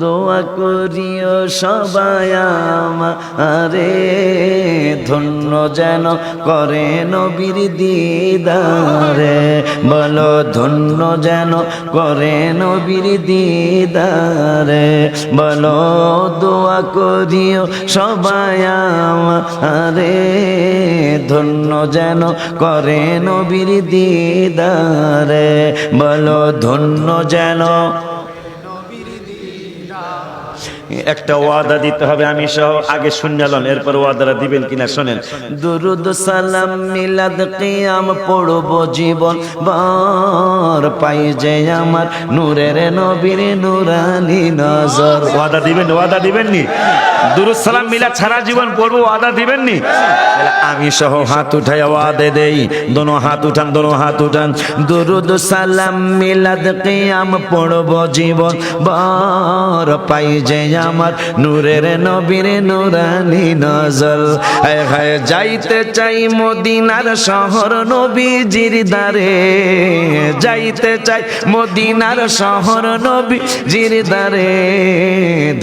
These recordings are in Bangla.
দোয়া করিও সবাই আমারে, ধন্য যেন করে নবীর দিদারে। বলো ধন্য যেন করে নবীর দিদারে। বলো দোয়া করিও সবাই আমারে, ধন্য যেন করে নবীর দিদারে। বলো ধন্য যেন। একটা ওয়াদা দিতে হবে, আমি সহ আগে শুনলাম, এরপর ওয়াদাটা দিবেন কিনা শোনেন। দুরুদ সালাম মিলাদ কিয়াম পড়ব জীবন ভর, পাই যে আমার নূরের নবীর নূরানি নজর। ওয়াদা দিবেন, ওয়াদা দিবেন নি? দুরুদ সালাম মিলাদ সারা জীবন পড়বো, ওয়াদা দিবেন নি? আমি সহ হাত উঠাই ওয়াদা দেই, দোনো হাত উঠান, দোনো হাত উঠান। দুরুদ সালাম মিলাদ কিয়াম পড়ব জীবন ভর, পাই যে আমার নূরের নবীর নূরানি নজর। হায় হায় যাইতে চাই মদিনার শহর নবীজির দারে, যাইতে চাই মদিনার শহর নবীজির দারে।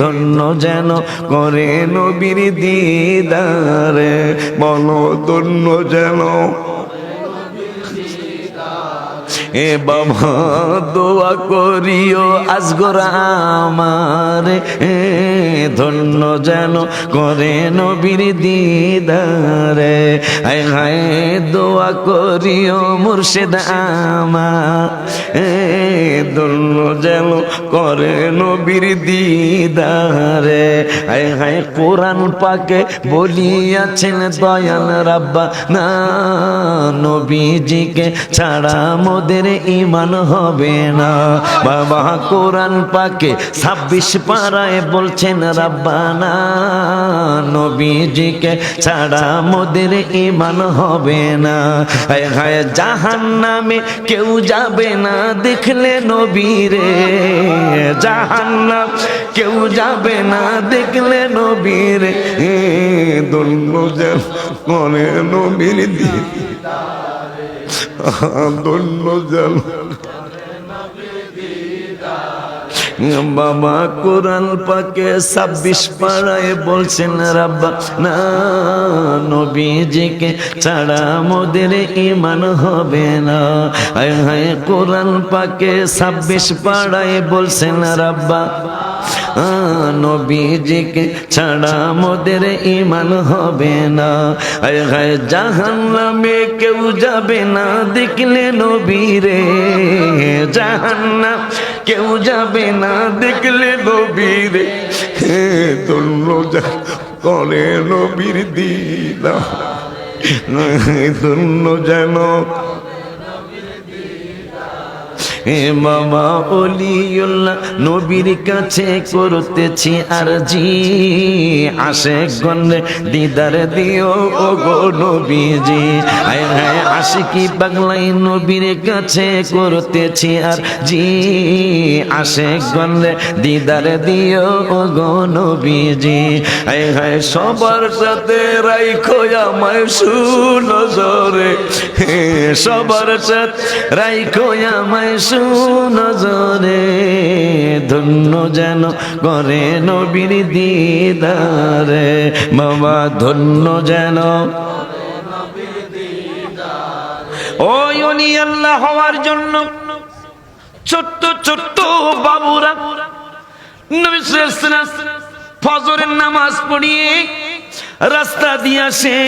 ধন্য যেন করে নবীর দিদারে। বলো ধন্য যেন। এ বাবা দোয়া করিও আজগর আমারে, ধন্য যেন করে নবীর দিদারে। হায় হায় দোয়া করিও মুর্শিদ আমার, ধন্য যেন করে নবীর দিদারে। হায় হায় কোরআন পাকে বলিয়াছেন দয়াল রাব্বা না, নবীজিকে ছাড়া মোদের ঈমান হবে না। বাবা কোরআন পাকে 26 পারায় বলছেন রাব্বানা, নবীজিকে ছাড়া মোদের ঈমান হবে না। হায় হায় জাহান্নামে কেউ যাবে না দেখলে নবীরে, জাহান্নাম কেউ যাবে না দেখলে নবীরে। ধন্য যেন করে নবীর দিদারে, ধন্য যেন। বাবা কোরআন পাকে 26 পারায় বলছেন রাব্বা না, নবীজিকে ছাড়া মোদের ঈমান হবে না। হায় হায় কোরআন পাকে 26 পারায় বলছেন রাব্বা নবীজিকে ছাড়া মোদের ঈমান হবে না। হায় হায় জাহান্নামে কেউ যাবে না দেখলে নবীরে, জাহান্নাম কেউ যাবে না দেখলে নবীরে। ধন্য যেন করে নবীর দিদারে, ধন্য যেন। হে বাবা ওলিউল্লাহ নবীর কাছে করতেছি আরজি, আশিকগণ দিদার দিও ও গো নবীজি। হায় হায় আশিকি পাগলাই নবীর কাছে করতেছি আরজি, আশিকগণ দিদার দিও ও গো নবীজি। হায় হায় সবার সাথে রাইখো আমায় সুনজরে, সবার সাথে রাইখো আমায় নজরে। ধন্য যেন করে নবীর দিদারে। বাবা ধন্য যেন। ওই ওলি আল্লাহ হওয়ার জন্য ছোট্ট ছোট্ট বাবুরা নবী সাল্লাল্লাহু আলাইহি ওয়াসাল্লাম ফজরের নামাজ পড়িয়ে রাস্তা দিয়ে আসে।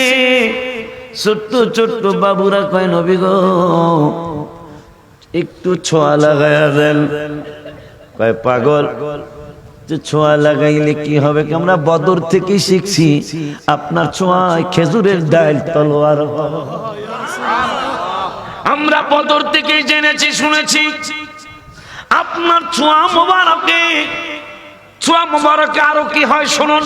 ছোট্ট ছোট্ট বাবুরা কয় নবী গো একটু ছোঁয়া লাগায়া দেন। কয় পাগল, যে ছোঁয়া লাগাইলে কি হবে? আমরা বদর থেকে শিখছি আপনার ছোঁয়ায় খেজুরের ডাল তলোয়ার। আমরা বদর থেকে জেনেছি শুনেছি আপনার ছোঁয়া মোবারকে, ছোঁয়া মোবারকে আরো কি হয় শুনুন।